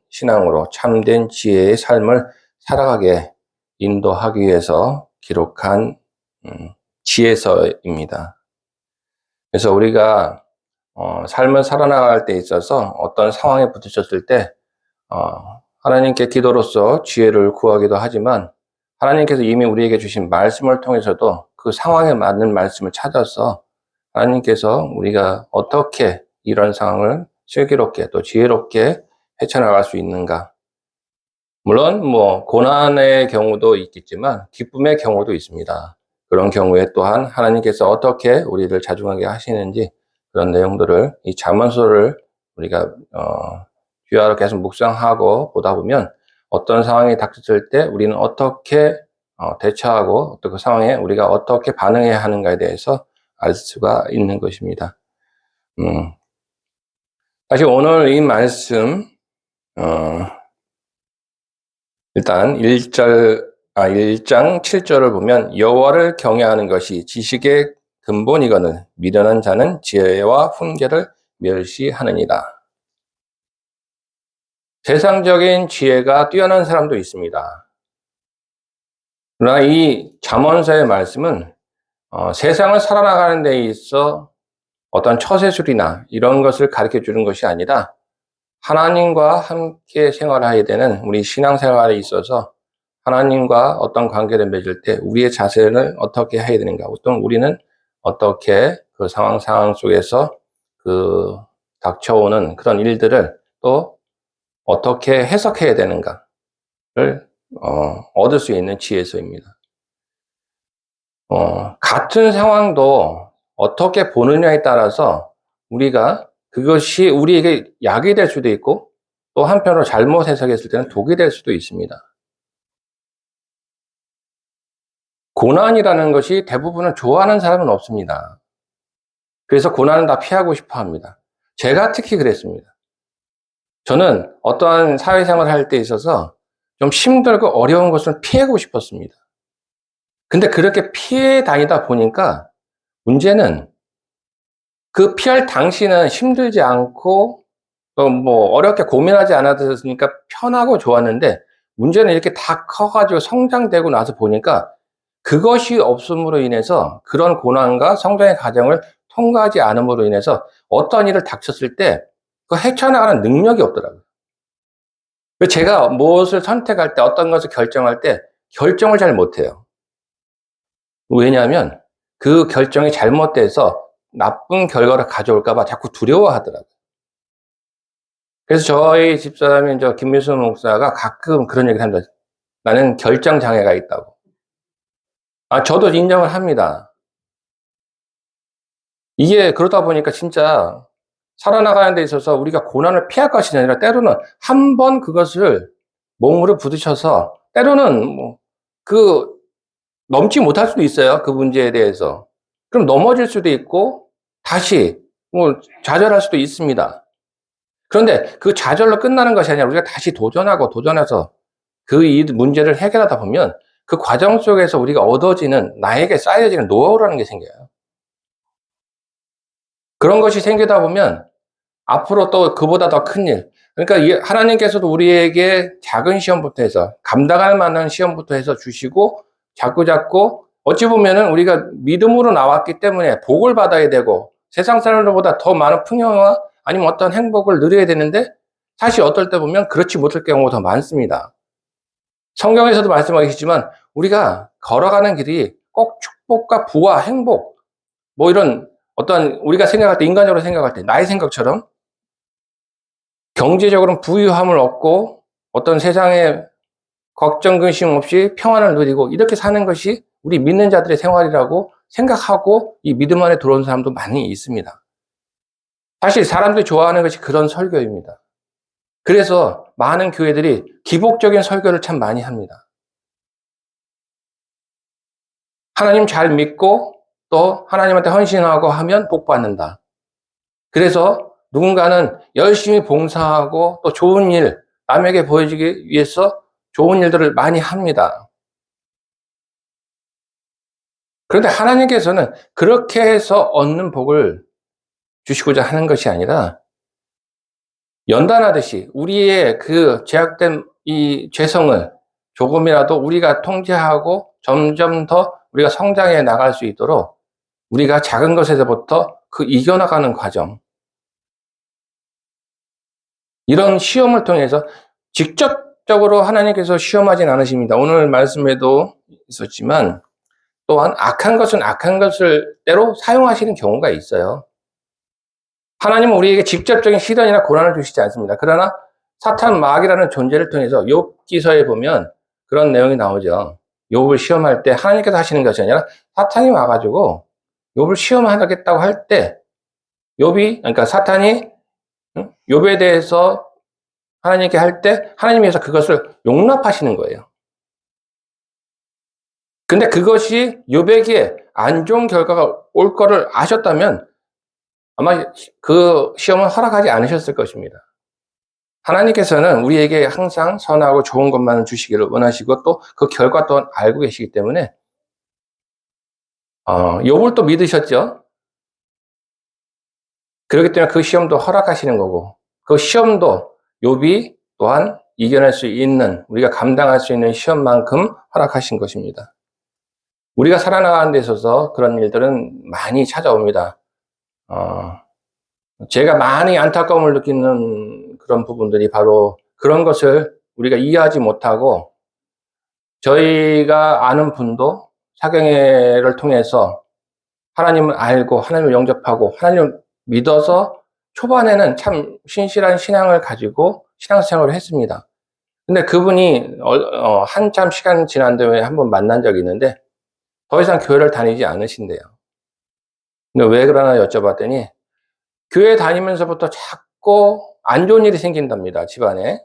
신앙으로 참된 지혜의 삶을 살아가게 인도하기 위해서 기록한 지혜서입니다. 그래서 우리가 삶을 살아나갈 때 있어서 어떤 상황에 부딪혔을 때 하나님께 기도로서 지혜를 구하기도 하지만 하나님께서 이미 우리에게 주신 말씀을 통해서도 그 상황에 맞는 말씀을 찾아서 하나님께서 우리가 어떻게 이런 상황을 슬기롭게 또 지혜롭게 헤쳐나갈 수 있는가. 물론 고난의 경우도 있겠지만 기쁨의 경우도 있습니다. 그런 경우에 또한 하나님께서 어떻게 우리를 자중하게 하시는지 그런 내용들을 이 잠언서를 우리가 주야로 계속 묵상하고 보다 보면 어떤 상황이 닥쳤을 때 우리는 어떻게 대처하고 또 그 상황에 우리가 어떻게 반응해야 하는가에 대해서 알 수가 있는 것입니다. 사실 오늘 이 말씀 일단 1장 7절을 보면 여호와를 경외하는 것이 지식의 근본이거늘 미련한 자는 지혜와 훈계를 멸시하느니라. 세상적인 지혜가 뛰어난 사람도 있습니다. 그러나 이 잠언서의 말씀은 세상을 살아나가는 데 있어 어떤 처세술이나 이런 것을 가르쳐 주는 것이 아니라 하나님과 함께 생활하게 되는 우리 신앙생활에 있어서 하나님과 어떤 관계를 맺을 때 우리의 자세를 어떻게 해야 되는가, 어떤 우리는 어떻게 그 상황 속에서 그 닥쳐오는 그런 일들을 또 어떻게 해석해야 되는가를 얻을 수 있는 지혜서입니다. 같은 상황도 어떻게 보느냐에 따라서 우리가 그것이 우리에게 약이 될 수도 있고 또 한편으로 잘못 해석했을 때는 독이 될 수도 있습니다. 고난이라는 것이 대부분은 좋아하는 사람은 없습니다. 그래서 고난은 다 피하고 싶어 합니다. 제가 특히 그랬습니다. 저는 어떠한 사회생활을 할 때 있어서 좀 힘들고 어려운 것을 피하고 싶었습니다. 근데 그렇게 피해 다니다 보니까 문제는 그 피할 당시는 힘들지 않고 또 어렵게 고민하지 않았으니까 편하고 좋았는데 문제는 이렇게 다 커가지고 성장되고 나서 보니까 그것이 없음으로 인해서 그런 고난과 성장의 과정을 통과하지 않음으로 인해서 어떤 일을 닥쳤을 때 그 헤쳐나가는 능력이 없더라고요. 제가 무엇을 선택할 때 어떤 것을 결정할 때 결정을 잘 못해요. 왜냐하면 그 결정이 잘못돼서 나쁜 결과를 가져올까 봐 자꾸 두려워하더라고요. 그래서 저희 집사람인 김민수 목사가 가끔 그런 얘기를 합니다. 나는 결정 장애가 있다고. 저도 인정을 합니다. 이게 그러다 보니까 진짜 살아나가는 데 있어서 우리가 고난을 피할 것이 아니라 때로는 한 번 그것을 몸으로 부딪혀서 때로는 넘지 못할 수도 있어요. 그 문제에 대해서. 그럼 넘어질 수도 있고 다시 좌절할 수도 있습니다. 그런데 그 좌절로 끝나는 것이 아니라 우리가 다시 도전해서 그 문제를 해결하다 보면 그 과정 속에서 우리가 얻어지는 나에게 쌓여지는 노하우라는 게 생겨요. 그런 것이 생기다 보면 앞으로 또 그보다 더 큰 일. 그러니까 하나님께서도 우리에게 작은 시험부터 해서 감당할 만한 시험부터 해서 주시고 자꾸 어찌 보면은 우리가 믿음으로 나왔기 때문에 복을 받아야 되고 세상 사람들보다 더 많은 풍요와 아니면 어떤 행복을 누려야 되는데 사실 어떨 때 보면 그렇지 못할 경우가 더 많습니다. 성경에서도 말씀하시지만 우리가 걸어가는 길이 꼭 축복과 부와 행복 이런 어떤 우리가 생각할 때 인간적으로 생각할 때 나의 생각처럼 경제적으로는 부유함을 얻고 어떤 세상에 걱정 근심 없이 평안을 누리고 이렇게 사는 것이 우리 믿는 자들의 생활이라고 생각하고 이 믿음 안에 들어온 사람도 많이 있습니다. 사실 사람들이 좋아하는 것이 그런 설교입니다. 그래서 많은 교회들이 기복적인 설교를 참 많이 합니다. 하나님 잘 믿고 또 하나님한테 헌신하고 하면 복 받는다. 그래서 누군가는 열심히 봉사하고 또 좋은 일, 남에게 보여주기 위해서 좋은 일들을 많이 합니다. 그런데 하나님께서는 그렇게 해서 얻는 복을 주시고자 하는 것이 아니라 연단하듯이 우리의 그 제약된 이 죄성을 조금이라도 우리가 통제하고 점점 더 우리가 성장해 나갈 수 있도록 우리가 작은 것에서부터 그 이겨나가는 과정, 이런 시험을 통해서 직접적으로 하나님께서 시험하진 않으십니다. 오늘 말씀에도 있었지만 또한 악한 것은 악한 것을 때로 사용하시는 경우가 있어요. 하나님은 우리에게 직접적인 시련이나 고난을 주시지 않습니다. 그러나 사탄 마귀라는 존재를 통해서 욥기서에 보면 그런 내용이 나오죠. 욥을 시험할 때 하나님께서 하시는 것이 아니라 사탄이 와가지고 욥을 시험하겠다고 할 때 그러니까 사탄이 욥에 대해서 하나님께 할 때 하나님께서 그것을 용납하시는 거예요. 근데 그것이 욥에게 안 좋은 결과가 올 거를 아셨다면 아마 그 시험은 허락하지 않으셨을 것입니다. 하나님께서는 우리에게 항상 선하고 좋은 것만 주시기를 원하시고 또 그 결과 또한 알고 계시기 때문에 욥을 또 믿으셨죠. 그렇기 때문에 그 시험도 허락하시는 거고 그 시험도 욥이 또한 이겨낼 수 있는, 우리가 감당할 수 있는 시험만큼 허락하신 것입니다. 우리가 살아나가는 데 있어서 그런 일들은 많이 찾아옵니다. 제가 많이 안타까움을 느끼는 그런 부분들이 바로 그런 것을 우리가 이해하지 못하고 저희가 아는 분도 사경회를 통해서 하나님을 알고 하나님을 영접하고 하나님을 믿어서 초반에는 참 신실한 신앙을 가지고 신앙생활을 했습니다. 근데 그분이 한참 시간 지난 다음에 한번 만난 적이 있는데 더 이상 교회를 다니지 않으신대요. 근데 왜 그러나 여쭤봤더니 교회 다니면서부터 자꾸 안 좋은 일이 생긴답니다, 집안에.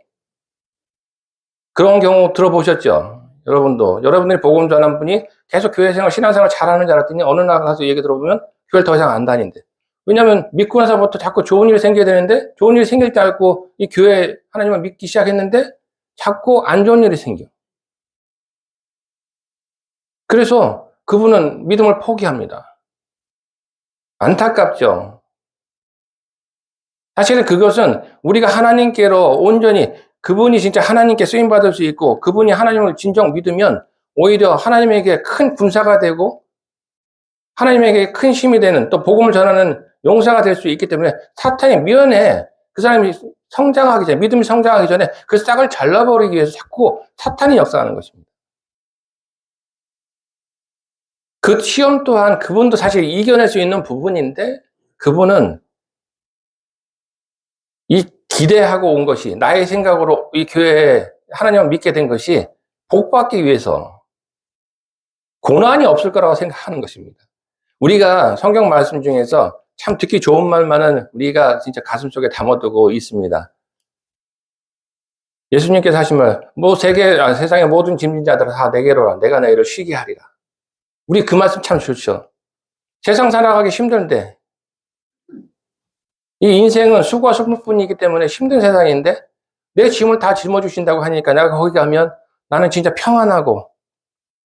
그런 경우 들어보셨죠? 여러분들이 복음 전한 분이 계속 교회 생활, 신앙생활 잘하는 줄 알았더니 어느 날 가서 얘기 들어보면 교회를 더 이상 안 다닌대. 왜냐하면 믿고 나서부터 자꾸 좋은 일이 생겨야 되는데 좋은 일이 생길 때 알고 이 교회 하나님을 믿기 시작했는데 자꾸 안 좋은 일이 생겨. 그래서 그분은 믿음을 포기합니다. 안타깝죠. 사실은 그것은 우리가 하나님께로 온전히 그분이 진짜 하나님께 쓰임받을 수 있고 그분이 하나님을 진정 믿으면 오히려 하나님에게 큰 군사가 되고 하나님에게 큰 힘이 되는, 또 복음을 전하는 용사가 될 수 있기 때문에 사탄이 미연에 그 사람이 성장하기 전에, 믿음이 성장하기 전에 그 싹을 잘라버리기 위해서 자꾸 사탄이 역사하는 것입니다. 그 시험 또한 그분도 사실 이겨낼 수 있는 부분인데 그분은 이 기대하고 온 것이, 나의 생각으로 이 교회에 하나님을 믿게 된 것이 복받기 위해서 고난이 없을 거라고 생각하는 것입니다. 우리가 성경 말씀 중에서 참 듣기 좋은 말만은 우리가 진짜 가슴속에 담아두고 있습니다. 예수님께서 하신 말, 세상의 모든 짐진 자들아 다 내게로 오라, 내가 너희를 쉬게 하리라. 우리 그 말씀 참 좋죠. 세상 살아가기 힘든데 이 인생은 수고와 슬픔뿐이기 때문에 힘든 세상인데 내 짐을 다 짊어주신다고 하니까 내가 거기 가면 나는 진짜 평안하고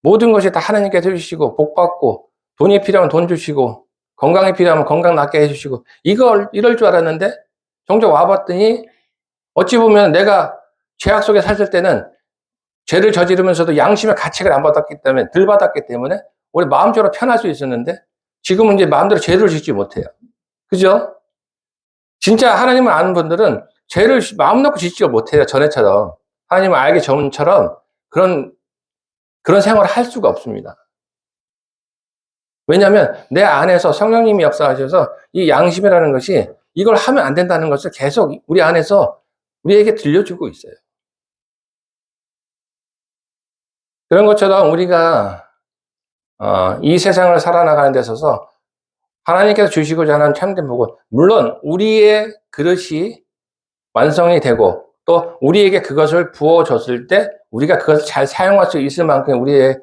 모든 것이 다 하나님께서 해주시고 복받고 돈이 필요하면 돈 주시고 건강이 필요하면 건강 낫게 해주시고 이럴 줄 알았는데 정작 와봤더니 어찌 보면 내가 죄악 속에 살을 때는 죄를 저지르면서도 양심의 가책을 안 받았기 때문에, 덜 받았기 때문에 우리 마음대로 편할 수 있었는데 지금은 이제 마음대로 죄를 짓지 못해요. 그죠? 진짜 하나님을 아는 분들은 죄를 마음 놓고 짓지 못해요. 전에처럼. 하나님을 알기 전처럼 그런 생활을 할 수가 없습니다. 왜냐하면 내 안에서 성령님이 역사하셔서 이 양심이라는 것이 이걸 하면 안 된다는 것을 계속 우리 안에서 우리에게 들려주고 있어요. 그런 것처럼 우리가 이 세상을 살아나가는 데 있어서 하나님께서 주시고자 하는 참된 복은 물론 우리의 그릇이 완성이 되고 또 우리에게 그것을 부어줬을 때 우리가 그것을 잘 사용할 수 있을 만큼 우리의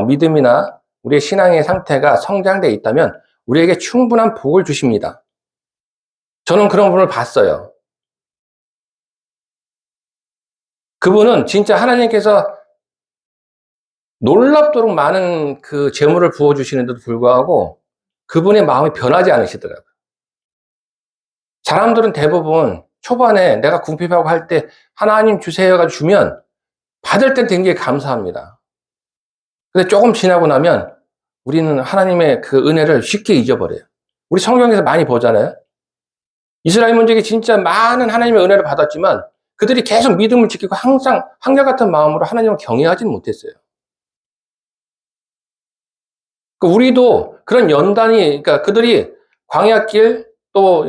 믿음이나 우리의 신앙의 상태가 성장되어 있다면 우리에게 충분한 복을 주십니다. 저는 그런 분을 봤어요. 그분은 진짜 하나님께서 놀랍도록 많은 그 재물을 부어주시는데도 불구하고 그분의 마음이 변하지 않으시더라고요. 사람들은 대부분 초반에 내가 궁핍하고 할 때 하나님 주세요가 주면 받을 땐 굉장히 감사합니다. 근데 조금 지나고 나면 우리는 하나님의 그 은혜를 쉽게 잊어버려요. 우리 성경에서 많이 보잖아요. 이스라엘 민족이 진짜 많은 하나님의 은혜를 받았지만 그들이 계속 믿음을 지키고 항상 한결같은 마음으로 하나님을 경외하지는 못했어요. 우리도 그런 연단이, 그러니까 그들이 광야길 또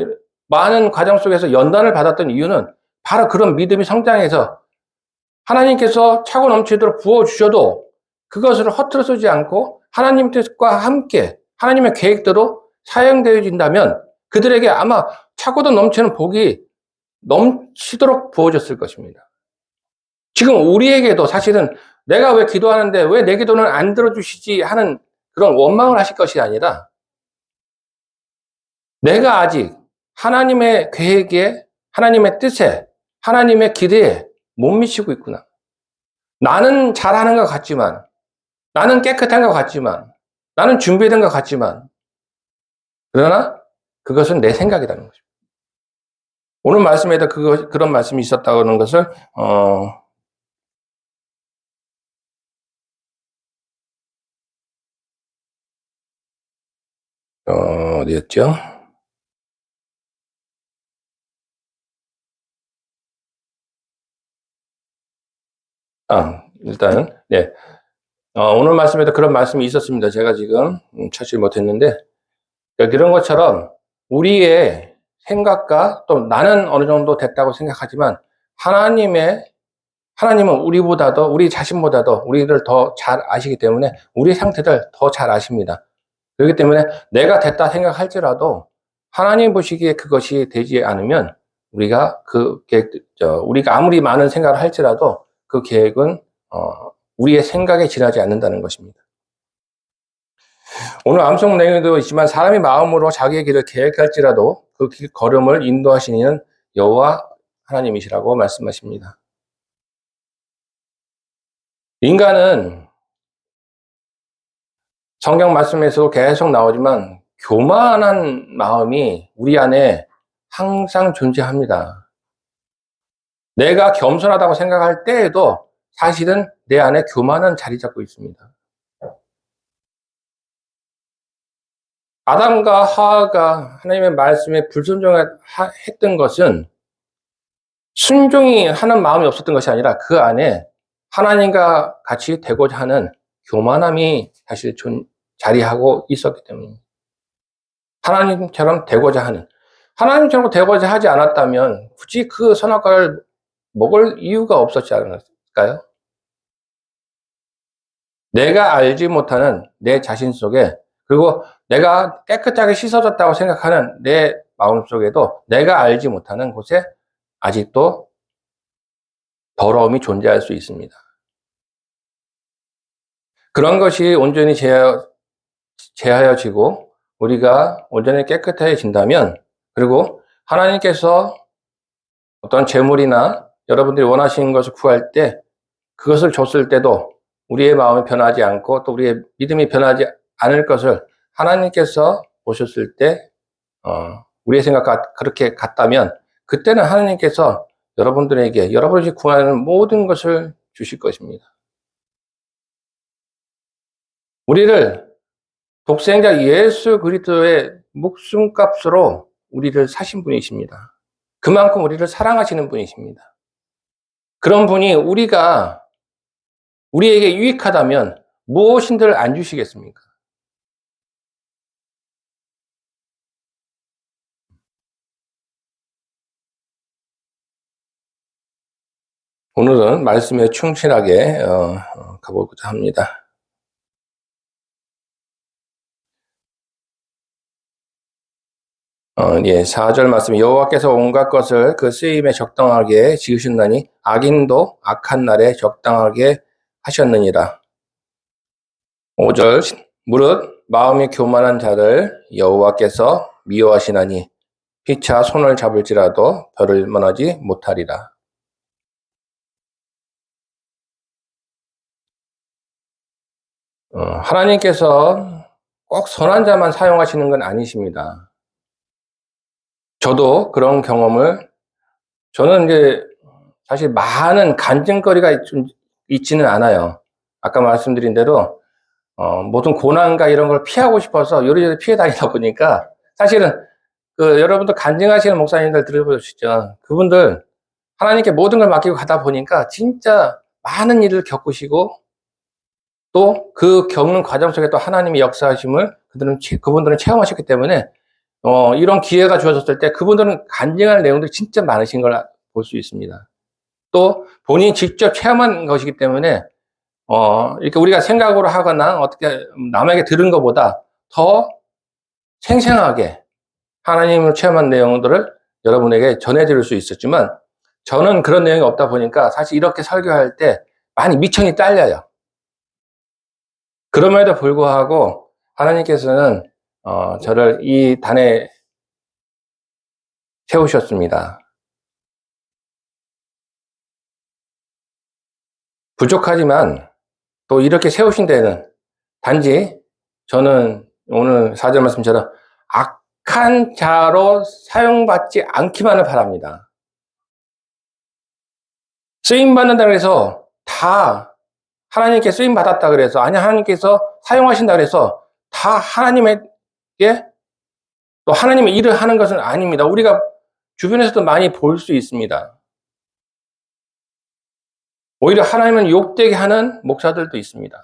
많은 과정 속에서 연단을 받았던 이유는 바로 그런 믿음이 성장해서 하나님께서 차고 넘치도록 부어주셔도 그것을 허투루 쓰지 않고 하나님 뜻과 함께 하나님의 계획대로 사용되어진다면 그들에게 아마 차고도 넘치는 복이 넘치도록 부어졌을 것입니다. 지금 우리에게도 사실은 내가 왜 기도하는데 왜 내 기도는 안 들어주시지 하는 그런 원망을 하실 것이 아니라 내가 아직 하나님의 계획에, 하나님의 뜻에, 하나님의 기대에 못 미치고 있구나. 나는 잘하는 것 같지만, 나는 깨끗한 것 같지만, 나는 준비된 것 같지만, 그러나 그것은 내 생각이라는 거죠. 오늘 말씀에도 그런 말씀이 있었다는 것을, 어디였죠? 일단, 네. 오늘 말씀에도 그런 말씀이 있었습니다. 제가 지금 찾지 못했는데, 그런 것처럼 우리의 생각과 또 나는 어느 정도 됐다고 생각하지만 하나님은 우리보다도, 우리 자신보다도 우리를 더 잘 아시기 때문에 우리 상태를 더 잘 아십니다. 그렇기 때문에 내가 됐다 생각할지라도 하나님 보시기에 그것이 되지 않으면 우리가 그 계획, 우리가 아무리 많은 생각을 할지라도 그 계획은 우리의 생각에 지나지 않는다는 것입니다. 오늘 암송 내용에도 있지만 사람이 마음으로 자기의 길을 계획할지라도 그 길 걸음을 인도하시는 여호와 하나님이시라고 말씀하십니다. 인간은 성경 말씀에서 계속 나오지만 교만한 마음이 우리 안에 항상 존재합니다. 내가 겸손하다고 생각할 때에도 사실은 내 안에 교만은 자리 잡고 있습니다. 아담과 하와가 하나님의 말씀에 불순종했던 것은 순종이 하는 마음이 없었던 것이 아니라 그 안에 하나님과 같이 되고자 하는 교만함이 사실 자리하고 있었기 때문입니다. 하나님처럼 되고자 하지 않았다면 굳이 그 선악과를 먹을 이유가 없었지 않을까요? 내가 알지 못하는 내 자신 속에, 그리고 내가 깨끗하게 씻어졌다고 생각하는 내 마음 속에도 내가 알지 못하는 곳에 아직도 더러움이 존재할 수 있습니다. 그런 것이 온전히 제하여지고 우리가 온전히 깨끗해진다면, 그리고 하나님께서 어떤 재물이나 여러분들이 원하시는 것을 구할 때 그것을 줬을 때도 우리의 마음이 변하지 않고 또 우리의 믿음이 변하지 않을 것을 하나님께서 보셨을 때 우리의 생각과 그렇게 같다면 그때는 하나님께서 여러분들에게 여러분이 구하는 모든 것을 주실 것입니다. 우리를 독생자 예수 그리스도의 목숨값으로 우리를 사신 분이십니다. 그만큼 우리를 사랑하시는 분이십니다. 그런 분이 우리에게 유익하다면 무엇인들 안 주시겠습니까? 오늘은 말씀에 충실하게 가보고자 합니다. 예, 4절 말씀, 여호와께서 온갖 것을 그 쓰임에 적당하게 지으셨나니 악인도 악한 날에 적당하게 하셨느니라. 5절, 무릇 마음이 교만한 자를 여호와께서 미워하시나니 피차 손을 잡을지라도 별을 만하지 못하리라. 하나님께서 꼭 선한 자만 사용하시는 건 아니십니다. 저도 그런 경험을 저는 이제 사실 많은 간증거리가 좀 있지는 않아요. 아까 말씀드린 대로 모든 고난과 이런 걸 피하고 싶어서 요리조리 피해 다니다 보니까 사실은 여러분들 간증하시는 목사님들 들어보시죠. 그분들 하나님께 모든 걸 맡기고 가다 보니까 진짜 많은 일을 겪으시고 또 그 겪는 과정 속에 또 하나님의 역사하심을 그분들은 체험하셨기 때문에 이런 기회가 주어졌을 때 그분들은 간증할 내용들이 진짜 많으신 걸 볼 수 있습니다. 또 본인이 직접 체험한 것이기 때문에 이렇게 우리가 생각으로 하거나 어떻게 남에게 들은 것보다 더 생생하게 하나님을 체험한 내용들을 여러분에게 전해드릴 수 있었지만 저는 그런 내용이 없다 보니까 사실 이렇게 설교할 때 많이 미천이 딸려요. 그럼에도 불구하고 하나님께서는 저를 이 단에 세우셨습니다. 부족하지만 또 이렇게 세우신 데는 단지 저는 오늘 4절 말씀처럼 악한 자로 사용받지 않기만을 바랍니다. 쓰임받는다 그래서 다 하나님께 쓰임받았다 그래서 아니 하나님께서 사용하신다 그래서 다 하나님에게 또 하나님의 일을 하는 것은 아닙니다. 우리가 주변에서도 많이 볼 수 있습니다. 오히려 하나님은 욕되게 하는 목사들도 있습니다.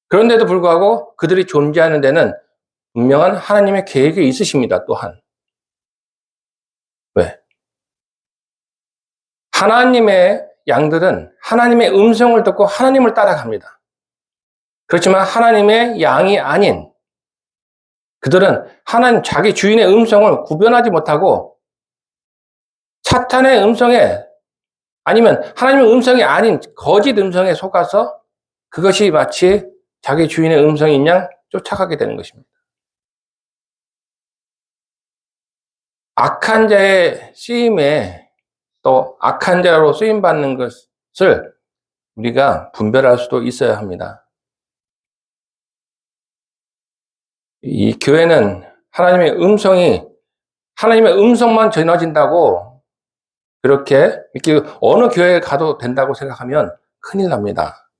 그런데도 불구하고 그들이 존재하는 데는 분명한 하나님의 계획이 있으십니다. 또한 왜? 하나님의 양들은 하나님의 음성을 듣고 하나님을 따라갑니다. 그렇지만 하나님의 양이 아닌 그들은 하나님 자기 주인의 음성을 구별하지 못하고 사탄의 음성에 아니면 하나님의 음성이 아닌 거짓 음성에 속아서 그것이 마치 자기 주인의 음성인 양 쫓아가게 되는 것입니다. 악한 자의 쓰임에 또 악한 자로 쓰임받는 것을 우리가 분별할 수도 있어야 합니다. 이 교회는 하나님의 음성만 전해진다고 그렇게 이렇게 어느 교회에 가도 된다고 생각하면 큰일 납니다.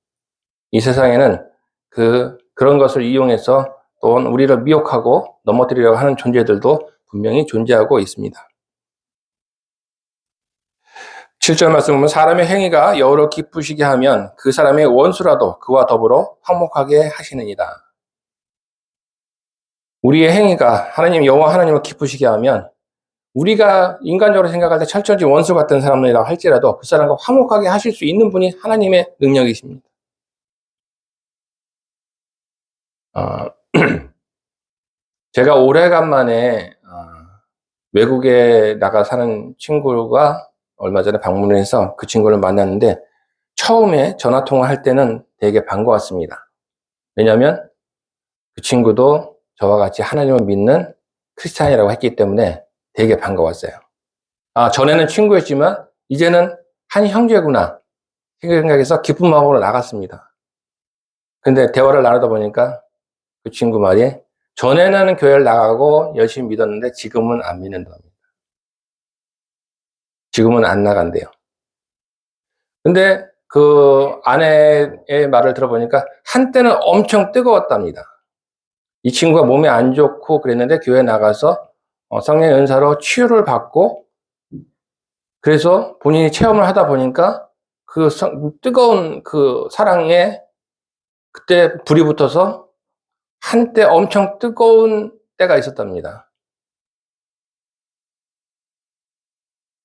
이 세상에는 그런 것을 이용해서 또 우리를 미혹하고 넘어뜨리려고 하는 존재들도 분명히 존재하고 있습니다. 7절 말씀 보면 사람의 행위가 여호와를 기쁘시게 하면 그 사람의 원수라도 그와 더불어 화목하게 하시느니라. 우리의 행위가 여호와 하나님을 기쁘시게 하면 우리가 인간적으로 생각할 때 철저히 원수 같은 사람이라고 할지라도 그 사람과 화목하게 하실 수 있는 분이 하나님의 능력이십니다. 제가 오래간만에 외국에 나가 사는 친구가 얼마 전에 방문을 해서 그 친구를 만났는데 처음에 전화통화할 때는 되게 반가웠습니다. 왜냐하면 그 친구도 저와 같이 하나님을 믿는 크리스찬이라고 했기 때문에 되게 반가웠어요. 전에는 친구였지만 이제는 한 형제구나 생각해서 기쁜 마음으로 나갔습니다. 근데 대화를 나누다 보니까 그 친구 말이 전에는 교회를 나가고 열심히 믿었는데 지금은 안 믿는답니다. 지금은 안 나간대요. 근데 그 아내의 말을 들어보니까 한때는 엄청 뜨거웠답니다. 이 친구가 몸이 안 좋고 그랬는데 교회 나가서 성령의 은사로 치유를 받고 그래서 본인이 체험을 하다 보니까 뜨거운 그 사랑에 그때 불이 붙어서 한때 엄청 뜨거운 때가 있었답니다.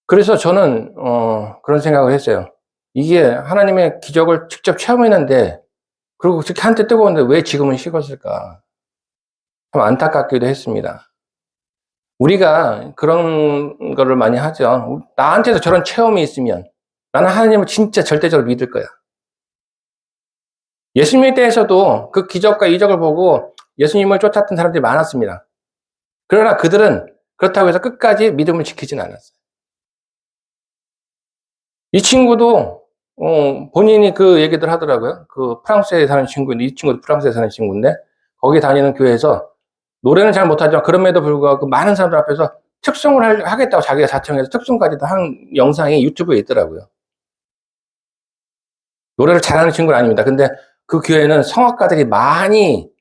그래서 저는 그런 생각을 했어요. 이게 하나님의 기적을 직접 체험했는데 그리고 그렇게 한때 뜨거운데 왜 지금은 식었을까? 참 안타깝기도 했습니다. 우리가 그런 거를 많이 하죠. 나한테도 저런 체험이 있으면 나는 하나님을 진짜 절대적으로 믿을 거야. 예수님에 대해서도 그 기적과 이적을 보고 예수님을 쫓았던 사람들이 많았습니다. 그러나 그들은 그렇다고 해서 끝까지 믿음을 지키진 않았어요. 이 친구도 본인이 그 얘기들 하더라고요. 그 프랑스에 사는 친구인데 이 친구도 프랑스에 사는 친구인데 거기 다니는 교회에서 노래는 잘 못하지만 그럼에도 불구하고 많은 사람들 앞에서 특송을 하겠다고 자기가 자청해서 특송까지도 한 영상이 유튜브에 있더라고요. 노래를 잘하는 친구는 아닙니다. 근데 그 교회는 성악가들이 많이,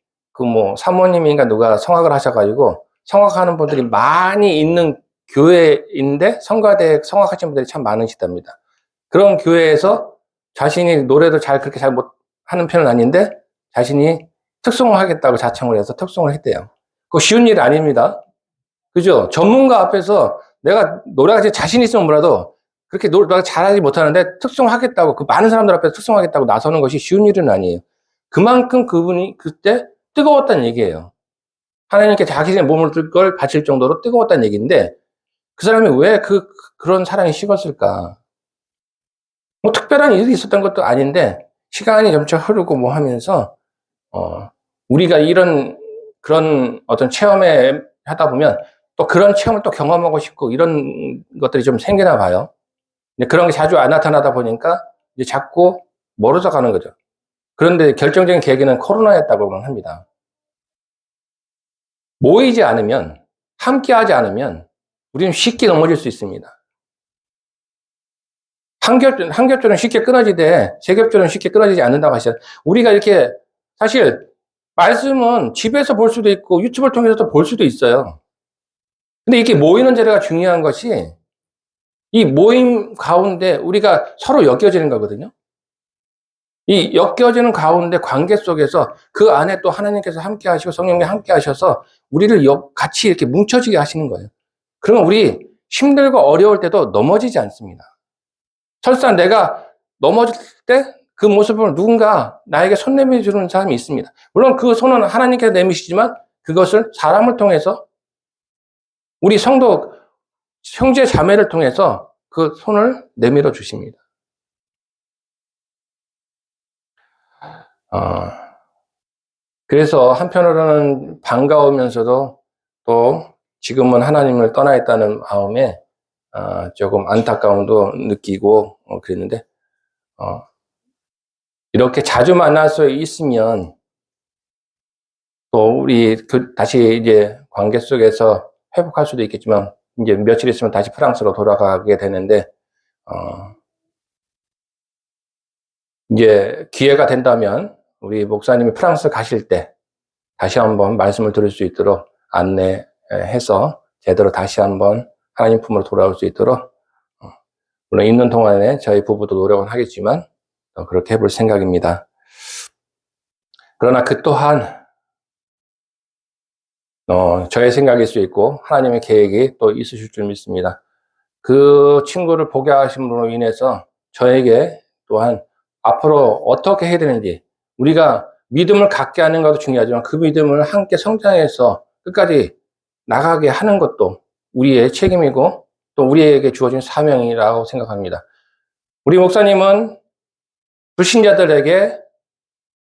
사모님인가 누가 성악을 하셔가지고, 성악하는 분들이 많이 있는 교회인데, 성가대에 성악하시는 분들이 참 많으시답니다. 그런 교회에서 자신이 노래도 그렇게 잘 못하는 편은 아닌데, 자신이 특송을 하겠다고 자청을 해서 특송을 했대요. 그거 쉬운 일 아닙니다. 그죠? 전문가 앞에서 내가 노래가 자신 있으면 뭐라도 그렇게 노래가 잘하지 못하는데 특송하겠다고, 그 많은 사람들 앞에서 특송하겠다고 나서는 것이 쉬운 일은 아니에요. 그만큼 그분이 그때 뜨거웠다는 얘기예요. 하나님께 자기의 몸을 걸 바칠 정도로 뜨거웠다는 얘기인데, 그 사람이 왜 그런 사랑이 식었을까? 특별한 일이 있었던 것도 아닌데, 시간이 점차 흐르고 하면서, 우리가 그런 어떤 체험에 하다 보면 또 그런 체험을 또 경험하고 싶고 이런 것들이 좀 생기나 봐요. 근데 그런 게 자주 안 나타나다 보니까 이제 자꾸 멀어져 가는 거죠. 그런데 결정적인 계기는 코로나였다고만 합니다. 모이지 않으면, 함께하지 않으면 우리는 쉽게 넘어질 수 있습니다. 한 겹줄은 쉽게 끊어지되 세 겹줄은 쉽게 끊어지지 않는다고 하시잖아요. 우리가 이렇게 사실 말씀은 집에서 볼 수도 있고 유튜브를 통해서도 볼 수도 있어요. 근데 이렇게 모이는 자리가 중요한 것이, 이 모임 가운데 우리가 서로 엮여지는 거거든요. 이 엮여지는 가운데 관계 속에서 그 안에 또 하나님께서 함께 하시고 성령님이 함께 하셔서 우리를 같이 이렇게 뭉쳐지게 하시는 거예요. 그러면 우리 힘들고 어려울 때도 넘어지지 않습니다. 설사 내가 넘어질 때 그 모습을 누군가 나에게 손 내밀어주는 사람이 있습니다. 물론 그 손은 하나님께서 내미시지만 그것을 사람을 통해서, 우리 성도 형제 자매를 통해서 그 손을 내밀어 주십니다. 그래서 한편으로는 반가우면서도 또 지금은 하나님을 떠나 있다는 마음에 조금 안타까움도 느끼고 그랬는데, 이렇게 자주 만날 수 있으면 또 우리 다시 이제 관계 속에서 회복할 수도 있겠지만, 이제 며칠 있으면 다시 프랑스로 돌아가게 되는데, 이제 기회가 된다면 우리 목사님이 프랑스 가실 때 다시 한번 말씀을 들을 수 있도록 안내해서 제대로 다시 한번 하나님 품으로 돌아올 수 있도록, 물론 있는 동안에 저희 부부도 노력은 하겠지만 그렇게 해볼 생각입니다. 그러나 그 또한 저의 생각일 수 있고 하나님의 계획이 또 있으실 줄 믿습니다. 그 친구를 보게 하심으로 인해서 저에게 또한 앞으로 어떻게 해야 되는지, 우리가 믿음을 갖게 하는 것도 중요하지만 그 믿음을 함께 성장해서 끝까지 나가게 하는 것도 우리의 책임이고 또 우리에게 주어진 사명이라고 생각합니다. 우리 목사님은 불신자들에게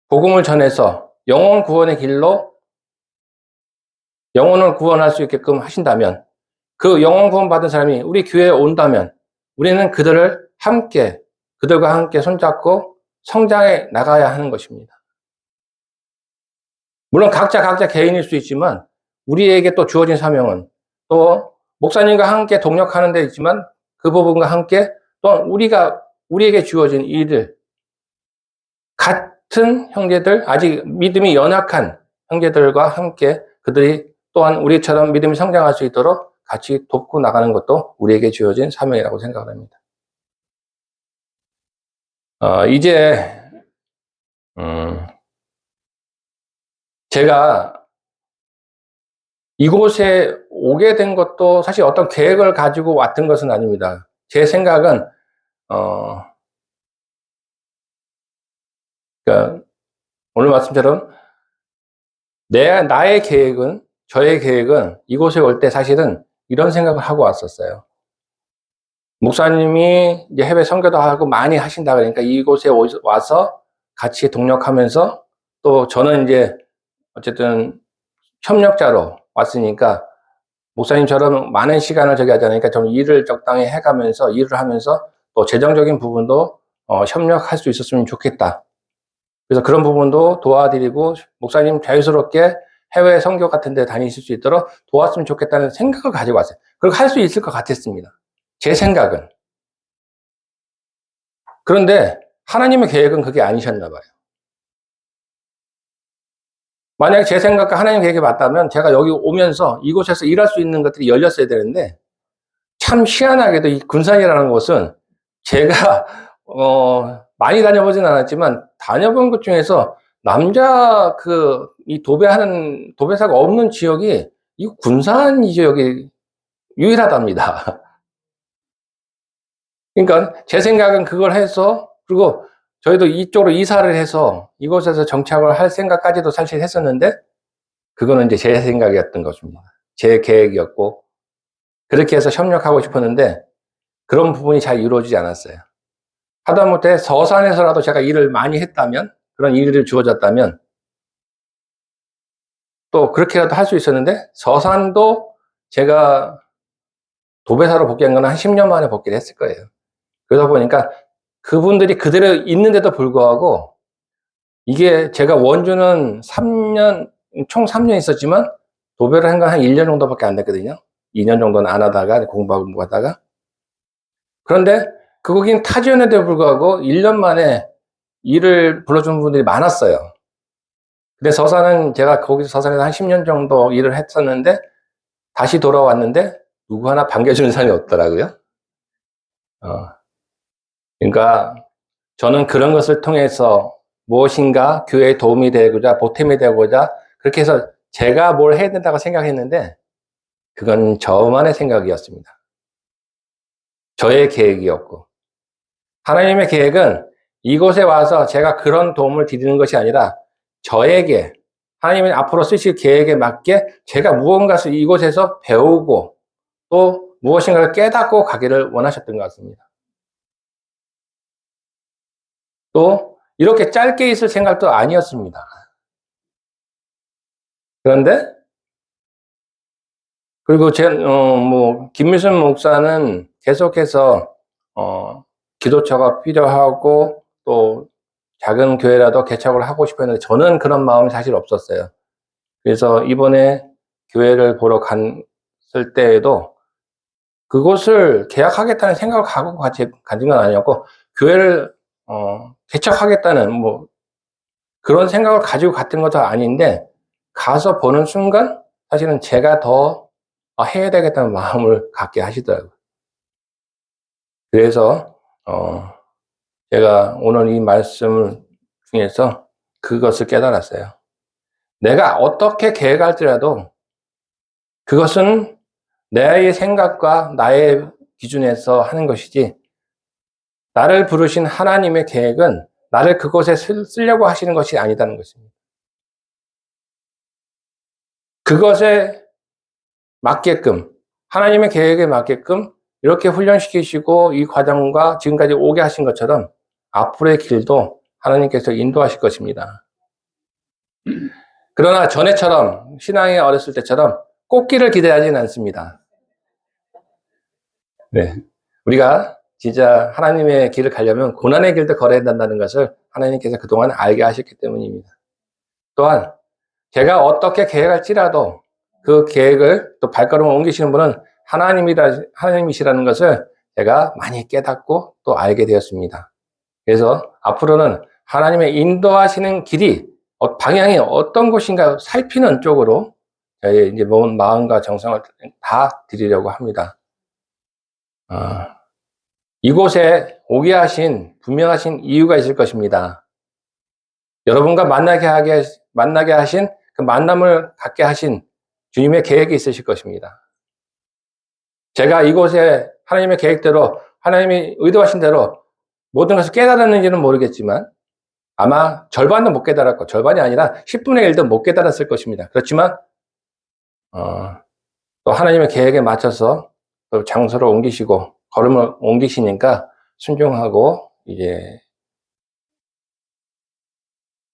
복음을 전해서 영혼 구원의 길로 영혼을 구원할 수 있게끔 하신다면, 그 영혼 구원 받은 사람이 우리 교회에 온다면 우리는 그들과 함께 손잡고 성장해 나가야 하는 것입니다. 물론 각자 개인일 수 있지만 우리에게 또 주어진 사명은, 또 목사님과 함께 동력하는 데 있지만 그 부분과 함께 또 우리에게 주어진 일들, 같은 형제들, 아직 믿음이 연약한 형제들과 함께 그들이 또한 우리처럼 믿음이 성장할 수 있도록 같이 돕고 나가는 것도 우리에게 주어진 사명이라고 생각합니다. 이제 제가 이곳에 오게 된 것도 사실 어떤 계획을 가지고 왔던 것은 아닙니다. 제 생각은 그러니까 오늘 말씀처럼 저의 계획은 이곳에 올 때 사실은 이런 생각을 하고 왔었어요. 목사님이 이제 해외 선교도 하고 많이 하신다 그러니까 이곳에 와서 같이 동력하면서, 또 저는 이제 어쨌든 협력자로 왔으니까 목사님처럼 많은 시간을 저기 하지 않으니까 좀 일을 적당히 해가면서 일을 하면서 또 재정적인 부분도 협력할 수 있었으면 좋겠다. 그래서 그런 부분도 도와드리고 목사님 자유스럽게 해외 선교 같은 데 다니실 수 있도록 도왔으면 좋겠다는 생각을 가지고 왔어요. 그렇게 할 수 있을 것 같았습니다. 제 생각은. 그런데 하나님의 계획은 그게 아니셨나 봐요. 만약에 제 생각과 하나님 계획이 맞다면 제가 여기 오면서 이곳에서 일할 수 있는 것들이 열렸어야 되는데, 참 희한하게도 이 군산이라는 곳은 제가 많이 다녀보진 않았지만 다녀본 것 중에서 남자 이 도배사가 없는 지역이 이 군산 이 지역이 유일하답니다. 그러니까 제 생각은 그걸 해서, 그리고 저희도 이쪽으로 이사를 해서 이곳에서 정착을 할 생각까지도 사실 했었는데, 그거는 이제 제 생각이었던 것입니다. 제 계획이었고, 그렇게 해서 협력하고 싶었는데 그런 부분이 잘 이루어지지 않았어요. 하다못해 서산에서라도 제가 일을 많이 했다면, 그런 일이 주어졌다면 또 그렇게라도 할 수 있었는데, 서산도 제가 도배사로 복귀한 건 한 10년 만에 복귀를 했을 거예요. 그러다 보니까 그분들이 그대로 있는데도 불구하고, 이게 제가 원주는 총 3년 있었지만 도배를 한 건 한 1년 정도밖에 안 됐거든요. 2년 정도는 안 하다가 공부하고 하다가. 그런데 거긴 타지연에도 불구하고 1년 만에 일을 불러주는 분들이 많았어요. 근데 서산은 제가 거기서 서산에서 한 10년 정도 일을 했었는데 다시 돌아왔는데 누구 하나 반겨주는 사람이 없더라고요. 그러니까 저는 그런 것을 통해서 무엇인가 교회에 도움이 되고자, 보탬이 되고자, 그렇게 해서 제가 뭘 해야 된다고 생각했는데 그건 저만의 생각이었습니다. 저의 계획이었고, 하나님의 계획은 이곳에 와서 제가 그런 도움을 드리는 것이 아니라 저에게, 하나님이 앞으로 쓰실 계획에 맞게 제가 무언가를 이곳에서 배우고 또 무엇인가를 깨닫고 가기를 원하셨던 것 같습니다. 또 이렇게 짧게 있을 생각도 아니었습니다. 그런데, 그리고 김미순 목사는 계속해서 기도처가 필요하고 또 작은 교회라도 개척을 하고 싶어 했는데 저는 그런 마음이 사실 없었어요. 그래서 이번에 교회를 보러 갔을 때에도 그곳을 계약하겠다는 생각을 가진 건 아니었고, 교회를 개척하겠다는 그런 생각을 가지고 갔던 것도 아닌데, 가서 보는 순간 사실은 제가 더 해야 되겠다는 마음을 갖게 하시더라고요. 그래서 제가 오늘 이 말씀을 중에서 그것을 깨달았어요. 내가 어떻게 계획할지라도 그것은 나의 생각과 나의 기준에서 하는 것이지, 나를 부르신 하나님의 계획은 나를 그곳에 쓰려고 하시는 것이 아니다는 것입니다. 그것에 맞게끔, 하나님의 계획에 맞게끔 이렇게 훈련시키시고 이 과정과 지금까지 오게 하신 것처럼 앞으로의 길도 하나님께서 인도하실 것입니다. 그러나 전에처럼, 신앙에 어렸을 때처럼 꽃길을 기대하지는 않습니다. 네. 우리가 진짜 하나님의 길을 가려면 고난의 길도 걸어야 된다는 것을 하나님께서 그동안 알게 하셨기 때문입니다. 또한 제가 어떻게 계획할지라도 그 계획을 또 발걸음을 옮기시는 분은 하나님이시라는 것을 제가 많이 깨닫고 또 알게 되었습니다. 그래서 앞으로는 하나님의 인도하시는 길이, 방향이 어떤 곳인가 살피는 쪽으로 저의 이제 마음과 정성을 다 드리려고 합니다. 이곳에 오게 하신 분명하신 이유가 있을 것입니다. 여러분과 만나게 하신, 그 만남을 갖게 하신 주님의 계획이 있으실 것입니다. 제가 이곳에 하나님의 계획대로, 하나님이 의도하신 대로 모든 것을 깨달았는지는 모르겠지만 아마 절반도 못 깨달았고, 절반이 아니라 10분의 1도 못 깨달았을 것입니다. 그렇지만 또 하나님의 계획에 맞춰서 또 장소를 옮기시고 걸음을 옮기시니까 순종하고 이제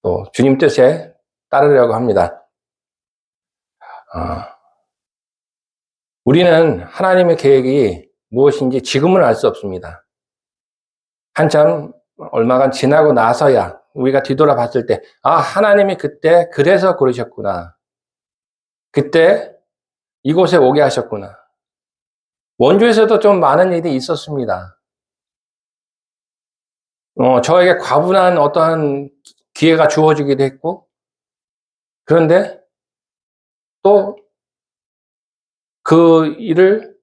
또 주님 뜻에 따르려고 합니다. 우리는 하나님의 계획이 무엇인지 지금은 알 수 없습니다. 한참 얼마간 지나고 나서야 우리가 뒤돌아봤을 때, 하나님이 그때 그래서 그러셨구나. 그때 이곳에 오게 하셨구나. 원주에서도 좀 많은 일이 있었습니다. 저에게 과분한 어떠한 기회가 주어지기도 했고, 그런데 또 그 일을,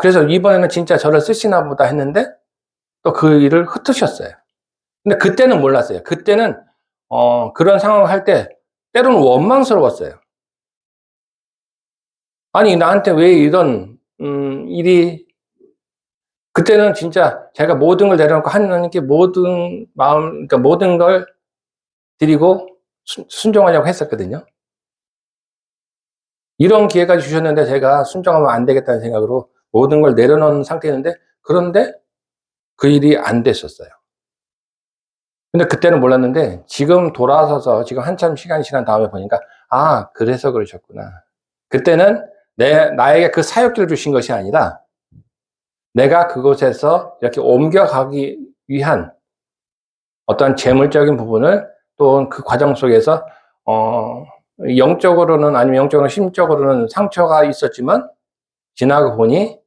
그래서 이번에는 진짜 저를 쓰시나 보다 했는데, 또 그 일을 흩으셨어요. 근데 그때는 몰랐어요. 그때는, 그런 상황을 할 때, 때로는 원망스러웠어요. 아니, 나한테 왜 이런, 일이, 그때는 진짜 제가 모든 걸 내려놓고 하나님께 모든 마음, 그러니까 모든 걸 드리고 순종하려고 했었거든요. 이런 기회까지 주셨는데 제가 순종하면 안 되겠다는 생각으로 모든 걸 내려놓은 상태였는데, 그런데 그 일이 안 됐었어요. 근데 그때는 몰랐는데 지금 돌아서서 지금 한참 시간이 지난 다음에 보니까 그래서 그러셨구나. 그때는 나에게 그 사역기를 주신 것이 아니라 내가 그곳에서 이렇게 옮겨가기 위한 어떤 재물적인 부분을 또 그 과정 속에서 영적으로는 아니면 영적으로는 심적으로는 상처가 있었지만 지나고 보니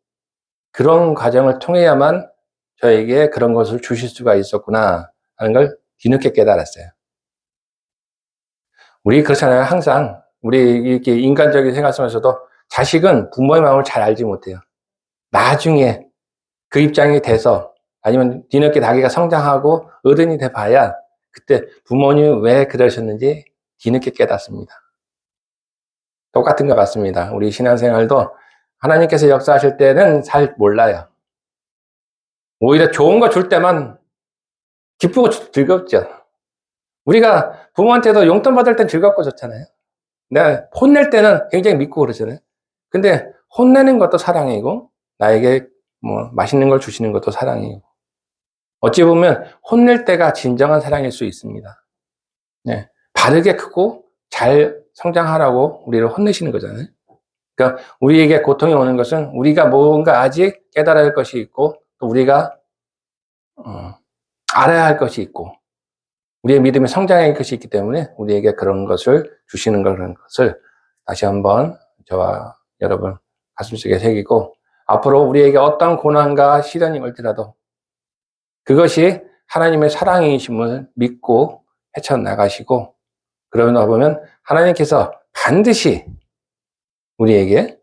그런 과정을 통해야만 저에게 그런 것을 주실 수가 있었구나 하는 걸 뒤늦게 깨달았어요. 우리 그렇잖아요. 항상 우리 이렇게 인간적인 생활 속에서도 자식은 부모의 마음을 잘 알지 못해요. 나중에 그 입장이 돼서 아니면 뒤늦게 자기가 성장하고 어른이 돼 봐야 그때 부모님이 왜 그러셨는지 뒤늦게 깨닫습니다. 똑같은 것 같습니다. 우리 신앙생활도 하나님께서 역사하실 때는 잘 몰라요. 오히려 좋은 거 줄 때만 기쁘고 즐겁죠. 우리가 부모한테도 용돈 받을 땐 즐겁고 좋잖아요. 내가 혼낼 때는 굉장히 믿고 그러잖아요. 근데 혼내는 것도 사랑이고 나에게 뭐 맛있는 걸 주시는 것도 사랑이고, 어찌 보면 혼낼 때가 진정한 사랑일 수 있습니다. 네. 바르게 크고 잘 성장하라고 우리를 혼내시는 거잖아요. 그러니까 우리에게 고통이 오는 것은 우리가 뭔가 아직 깨달아야 할 것이 있고 또 우리가 알아야 할 것이 있고 우리의 믿음이 성장할 것이 있기 때문에 우리에게 그런 것을 주시는 거라는 것을 다시 한번 저와 여러분 가슴속에 새기고, 앞으로 우리에게 어떤 고난과 시련이 올지라도 그것이 하나님의 사랑이심을 믿고 헤쳐나가시고, 그러다 보면 하나님께서 반드시 우리에게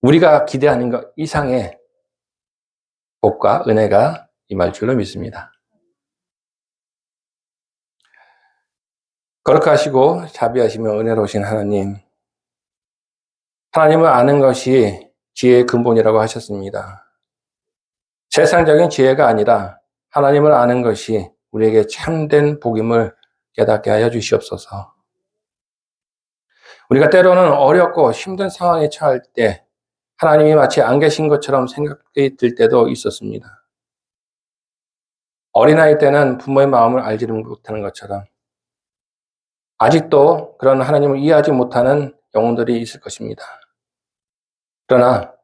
우리가 기대하는 것 이상의 복과 은혜가 임할 줄로 믿습니다. 거룩하시고 자비하시며 은혜로우신 하나님, 하나님을 아는 것이 지혜의 근본이라고 하셨습니다. 세상적인 지혜가 아니라 하나님을 아는 것이 우리에게 참된 복임을 깨닫게 하여 주시옵소서. 우리가 때로는 어렵고 힘든 상황에 처할 때 하나님이 마치 안 계신 것처럼 생각이 들 때도 있었습니다. 어린아이 때는 부모의 마음을 알지 못하는 것처럼 아직도 그런 하나님을 이해하지 못하는 영혼들이 있을 것입니다. 그러나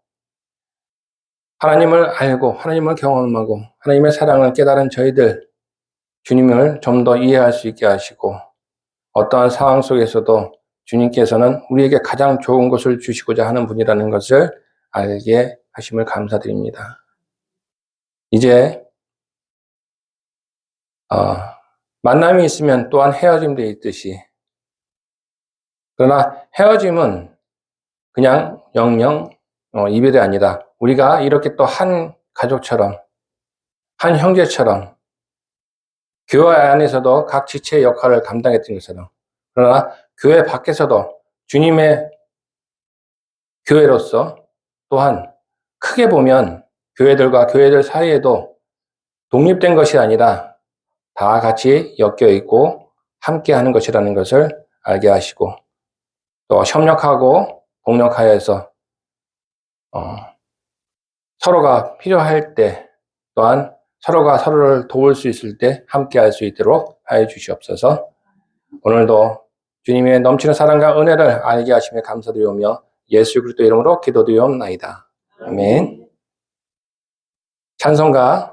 하나님을 알고 하나님을 경험하고 하나님의 사랑을 깨달은 저희들, 주님을 좀 더 이해할 수 있게 하시고 어떠한 상황 속에서도 주님께서는 우리에게 가장 좋은 것을 주시고자 하는 분이라는 것을 알게 하심을 감사드립니다. 이제 만남이 있으면 또한 헤어짐도 있듯이, 그러나 헤어짐은 그냥 영영 이별이 아니라 우리가 이렇게 또 한 가족처럼 한 형제처럼 교회 안에서도 각 지체의 역할을 감당했던 것처럼, 그러나 교회 밖에서도 주님의 교회로서 또한 크게 보면 교회들과 교회들 사이에도 독립된 것이 아니라 다 같이 엮여 있고 함께 하는 것이라는 것을 알게 하시고, 또 협력하고 동력하여서 서로가 필요할 때 또한 서로가 서로를 도울 수 있을 때 함께 할 수 있도록 하여 주시옵소서. 오늘도 주님의 넘치는 사랑과 은혜를 알게 하시며 감사드리오며 예수 그리스도 이름으로 기도드리옵나이다. 아멘. 찬송가